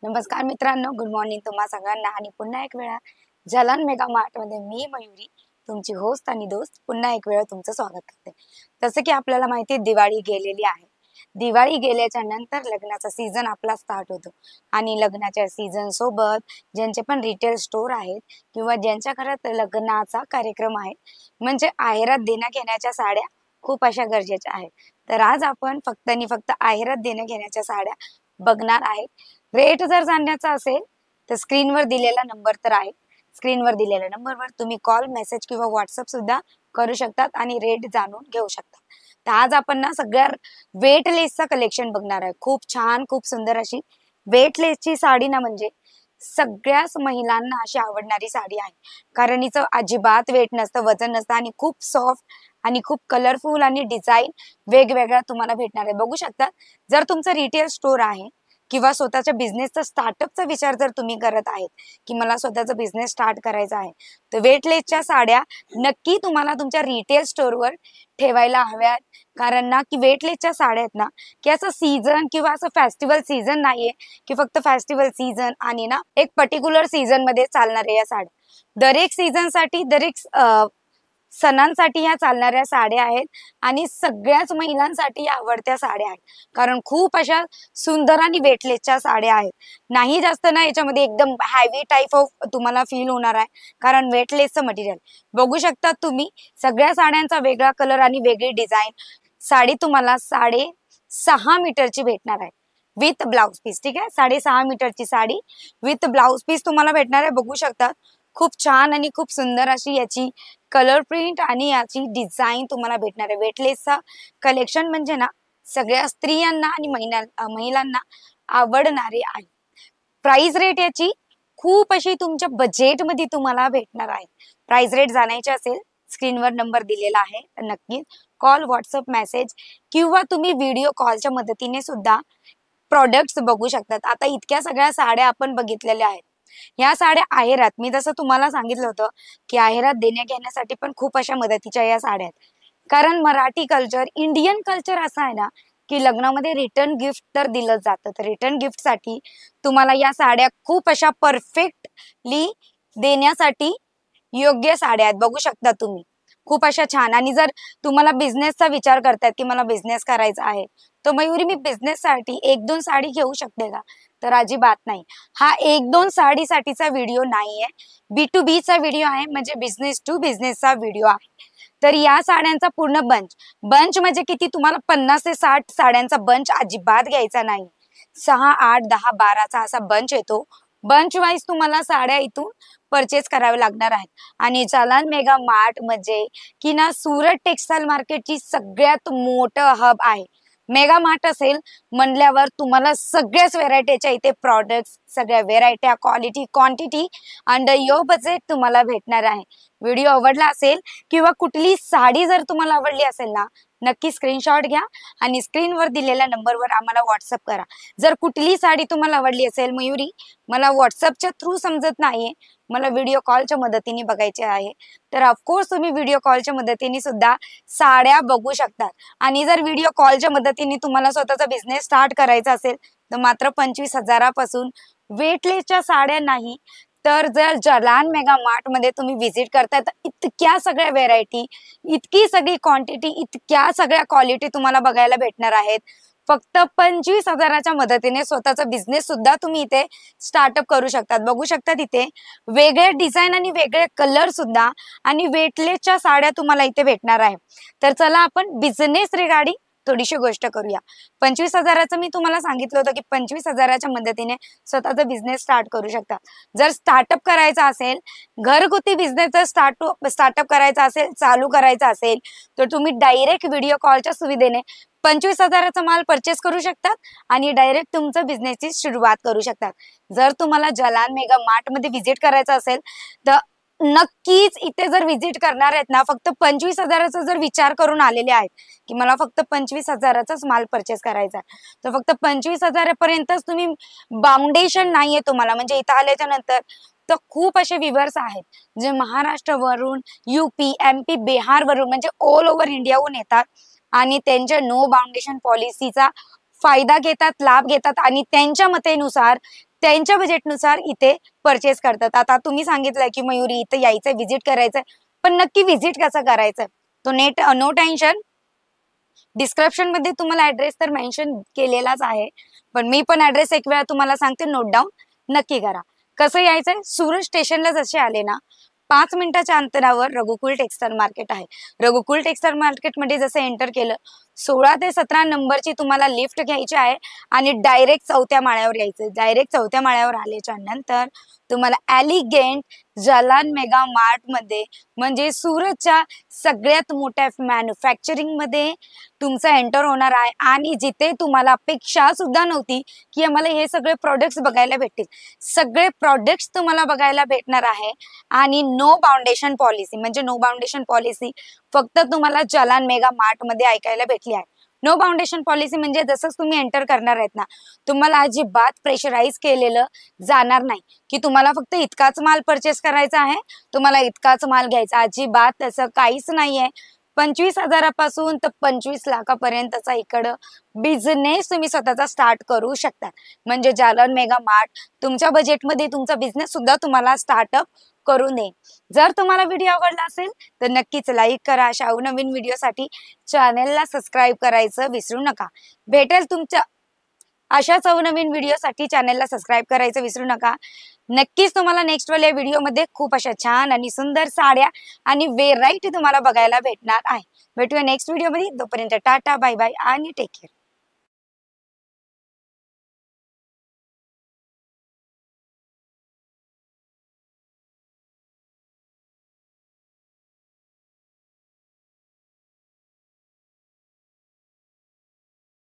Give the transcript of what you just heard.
नमस्कार मित्रांनो, good morning तुम्हा सगळ्यांना आणि पुन्हा एक वेळा जलन मेगा मार्ट मध्ये मी मयुरी तुमची होस्ट आणि दोस्त पुन्हा एक वेळा तुमचं स्वागत करते। जसं की आपल्याला माहिती आहे दिवाळी गेलेली आहे। दिवाळी गेल्याच्या नंतर लग्नाचा सीझन आपला स्टार्ट होतो आणि लग्नाच्या सीझन सोबत ज्यांचे पण रिटेल स्टोर आहेत किंवा ज्यांच्या घरात लग्नाचा कार्यक्रम आहे म्हणजे आहेरात देण्या घेण्याच्या साड्या खूप अशा गरजेच्या आहेत। तर आज आपण फक्त आणि फक्त आहेरात देण्या घेण्याच्या साड्या बघणार आहे। रेट जर जाणण्याचा असेल तर स्क्रीनवर दिलेला नंबर तर आहे, स्क्रीनवर दिलेल्या नंबरवर तुम्ही कॉल मेसेज किंवा व्हॉट्सअप सुद्धा करू शकतात आणि रेट जाणून घेऊ शकता। तर आज आपण ना सगळ्या वेटलेसचा कलेक्शन बघणार आहे। खूप छान खूप सुंदर अशी वेटलेसची साडी ना म्हणजे सगळ्याच महिलांना अशी आवडणारी साडी आहे, कारण हिचं अजिबात वेट नसतं, वजन नसतं आणि खूप सॉफ्ट आणि खूप कलरफुल आणि डिझाईन वेगवेगळ्या तुम्हाला भेटणार आहे। बघू शकता, जर तुमचं रिटेल स्टोर आहे किंवा स्वतःच्या बिझनेसचा स्टार्टअपचा विचार जर तुम्ही करत आहेत की मला स्वतःचा बिझनेस स्टार्ट करायचा आहे तर वेटलेसच्या साड्या नक्की तुम्हाला तुमच्या रिटेल स्टोअरवर ठेवायला हव्यात। कारण ना की वेटलेसच्या साड्या आहेत ना की असं सीझन किंवा असं फेस्टिवल सीझन नाहीये की फक्त फेस्टिवल सीझन आणि ना एक पर्टिक्युलर सीझन मध्ये चालणाऱ्या या साड्या दरेक सीझन साठी दरेक सणांसाठी ह्या चालणाऱ्या साड्या आहेत आणि सगळ्याच महिलांसाठी आवडत्या साड्या आहेत, कारण खूप अशा सुंदर आणि वेटलेसच्या साड्या आहेत। नाही जास्त ना याच्यामध्ये एकदम हेवी टाइप ऑफ तुम्हाला फील होणार आहे, कारण वेटलेसचं मटेरियल बघू शकता तुम्ही। सगळ्या साड्यांचा वेगळा कलर आणि वेगळी डिझाईन। साडी तुम्हाला 6.5 मीटरची भेटणार आहे विथ ब्लाउज पीस। ठीक आहे, 6.5 मीटरची साडी विथ ब्लाउज पीस तुम्हाला भेटणार आहे। बघू शकता खूप छान आणि खूप सुंदर अशी याची कलर प्रिंट आणि याची डिझाईन तुम्हाला भेटणार आहे। वेटलेसचा कलेक्शन म्हणजे ना सगळ्या स्त्रियांना आणि महिलांना आवडणारे आहे। प्राइस रेट याची खूप अशी तुमच्या बजेट मध्ये तुम्हाला भेटणार आहे। प्राइस रेट जाणायचे असेल स्क्रीनवर नंबर दिलेला आहे, तर नक्की कॉल व्हॉट्सअप मेसेज किंवा तुम्ही व्हिडिओ कॉलच्या मदतीने सुद्धा प्रोडक्ट्स बघू शकतात। आता इतक्या सगळ्या साड्या आपण बघितलेल्या आहेत, या साड्या आहेरात मी जसं तुम्हाला सांगितलं होतं की आहेरात देण्या घेण्यासाठी पण खूप अशा मदतीच्या या साड्या आहेत। कारण मराठी कल्चर इंडियन कल्चर असं आहे ना की लग्नामध्ये रिटर्न गिफ्ट तर दिलं जातं, तर रिटर्न गिफ्ट साठी तुम्हाला या साड्या खूप अशा परफेक्टली देण्यासाठी योग्य साड्या आहेत। बघू शकता तुम्ही खूप अशा छान। आणि जर तुम्हाला बिझनेसचा विचार करतायत की मला बिझनेस करायचा आहे तर मयुरी मी बिझनेस साठी 1-2 साडी घेऊ शकते का, तर अजिबात नाही। हा 1-2 साडीसाठीचा व्हिडिओ नाहीये, B2B चा व्हिडिओ आहे, म्हणजे बिझनेस टू बिझनेसचा व्हिडिओ आहे। तर या साड्यांचा पूर्ण बंच बंच म्हणजे किती, तुम्हाला 50 ते 60 साड्यांचा बंच अजिबात घ्यायचा नाही। 6, 8, 10, 12चा असा बंच येतो। बंच वाईज तुम्हाला साड्या इथून परचेस करावे लागणार आहेत। आणि जालान मेगा मार्ट म्हणजे की ना सुरत टेक्सटाईल मार्केटची सगळ्यात मोठं हब आहे। मेगा मार्ट असेल म्हणल्यावर तुम्हाला सगळ्याच व्हेरायटीच्या इथे प्रॉडक्ट्स, सगळ्या व्हेरायट्या, quality, quantity under your budget तुम्हाला भेटणार आहे। व्हिडिओ आवडला असेल किंवा कुठली साडी जर तुम्हाला आवडली असेल ना, नक्की स्क्रीनशॉट घ्या आणि स्क्रीनवर दिलेल्या नंबरवर आम्हाला व्हॉट्सअप करा। जर कुठली साडी तुम्हाला आवडली असेल, मयुरी मला व्हॉट्सअपच्या थ्रू समजत नाहीये, मला व्हिडिओ कॉलच्या मदतीने बघायचे आहे, तर ऑफकोर्स तुम्ही व्हिडिओ कॉलच्या मदतीने सुद्धा साड्या बघू शकता। आणि जर व्हिडिओ कॉलच्या मदतीने तुम्हाला स्वतःचा बिझनेस स्टार्ट करायचा असेल तर मात्र 25,000 पासून वेटलेसच्या साड्या नाही, तर जर जलान मेगा मार्ट मध्ये तुम्ही व्हिजिट करताय तर इतक्या सगळ्या व्हेरायटी, इतकी सगळी क्वांटिटी, इतक्या सगळ्या क्वालिटी तुम्हाला बघायला भेटणार आहेत। फक्त 25,000च्या मदतीने स्वतःचा बिझनेस सुद्धा तुम्ही इथे स्टार्टअप करू शकतात। बघू शकता इथे वेगळे डिझाईन आणि वेगळे कलर सुद्धा आणि वेटलेसच्या साड्या तुम्हाला इथे भेटणार आहे। तर चला आपण बिझनेस रिगार्डिंग थोडीशी गोष्ट करूया। 25,000चं मी तुम्हाला सांगितलं होतं की 25,000च्या मदतीने स्वतःचा बिझनेस स्टार्ट करू शकता। जर स्टार्टअप करायचा असेल, घरगुती बिझनेस जर स्टार्टअप करायचा असेल, चालू करायचा असेल, तर तुम्ही डायरेक्ट व्हिडिओ कॉलच्या सुविधेने 25,000चा माल परचेस करू शकतात आणि डायरेक्ट तुमच्या बिझनेसची सुरुवात करू शकतात। जर तुम्हाला जलान मेगा मार्ट मध्ये व्हिजिट करायचं असेल तर नक्कीच इथे जर व्हिजिट करणार आहेत ना, फक्त 25,000चा जर विचार करून आलेले आहेत की मला फक्त 25,000चाच माल परचेस करायचा आहे, तर फक्त 25,000 पर्यंतच तुम्ही, बाउंडेशन नाहीये तुम्हाला। म्हणजे इथं आल्याच्या नंतर तर खूप असे व्ह्यूअर्स आहेत जे महाराष्ट्रावरून, यूपी, MP, बिहारवरून म्हणजे ऑल ओव्हर इंडियाहून येतात आणि त्यांच्या नो बाउंडेशन पॉलिसीचा फायदा घेतात, लाभ घेतात आणि त्यांच्या मतेनुसार त्यांच्या बजेटनुसार इथे परचेस करतात. आता तुम्ही सांगितलंय की मयुरी इथे यायचंय, व्हिजिट करायचंय, पण नक्की व्हिजिट कसं करायचं तो नो टेन्शन, डिस्क्रिप्शन मध्ये तुम्हाला ऍड्रेस तर मेन्शन केलेलाच आहे, पण मी पण ऍड्रेस एक वेळा तुम्हाला सांगते, नोट डाऊन नक्की करा. कसं यायचंय, सुरत स्टेशनला जसे आले ना 5 मिनिटाच्या अंतरावर रघुकुल टेक्सटाईल मार्केट आहे. रघुकुल टेक्सटाईल मार्केट मध्ये जसं एंटर केलं 16 ते 17 नंबरची तुम्हाला लिफ्ट घ्यायची आहे आणि डायरेक्ट 4थ्या माळ्यावर यायचं. डायरेक्ट 4थ्या माळ्यावर आल्याच्या नंतर तुम्हाला एलिगेंट जालान मेगा मार्ट मध्ये म्हणजे सुरतच्या सगळ्यात मोठ्या मॅन्युफॅक्चरिंग मध्ये तुमचा एंटर होणार आहे आणि जिथे तुम्हाला अपेक्षा सुद्धा नव्हती की आम्हाला हे सगळे प्रोडक्ट्स बघायला भेटतील, सगळे प्रोडक्ट्स तुम्हाला बघायला भेटणार आहे. आणि नो बाउंडेशन पॉलिसी म्हणजे नो बाउंडेशन पॉलिसी फक्त तुम्हाला जालान मेगा मार्ट मध्ये ऐकायला भेटली आहे. नो बाउंडेशन पॉलिसी म्हणजे जसंच तुम्ही एंटर करणार आहेत ना, तुम्हाला अजिबात प्रेशराईज केलेलं जाणार नाही की तुम्हाला फक्त इतकाच माल परचेस करायचा आहे, तुम्हाला इतकाच माल घ्यायचा, अजिबात तसं काहीच नाहीये. 25,000पासून तर 25 लाखापर्यंतचा इकडं बिझनेस तुम्ही स्वतःचा स्टार्ट करू शकता. म्हणजे जालन मेगा मार्ट तुमच्या बजेटमध्ये तुमचा बिझनेस सुद्धा तुम्हाला स्टार्टअप करू नये. जर तुम्हाला व्हिडिओ आवडला असेल तर नक्कीच लाईक करा. अशा नवीन व्हिडिओसाठी चॅनेलला सबस्क्राईब करायचं विसरू नका. भेटेल तुमच्या अशाच नवीन व्हिडिओसाठी चॅनेलला सबस्क्राईब करायचं विसरू नका. नक्कीच तुम्हाला नेक्स्ट वाल्या व्हिडिओमध्ये खूप अशा छान आणि सुंदर साड्या आणि व्हेरायटी तुम्हाला बघायला भेटणार आहे. भेटूया नेक्स्ट व्हिडिओमध्ये. तोपर्यंत टाटा, बाय बाय आणि टेक केअर.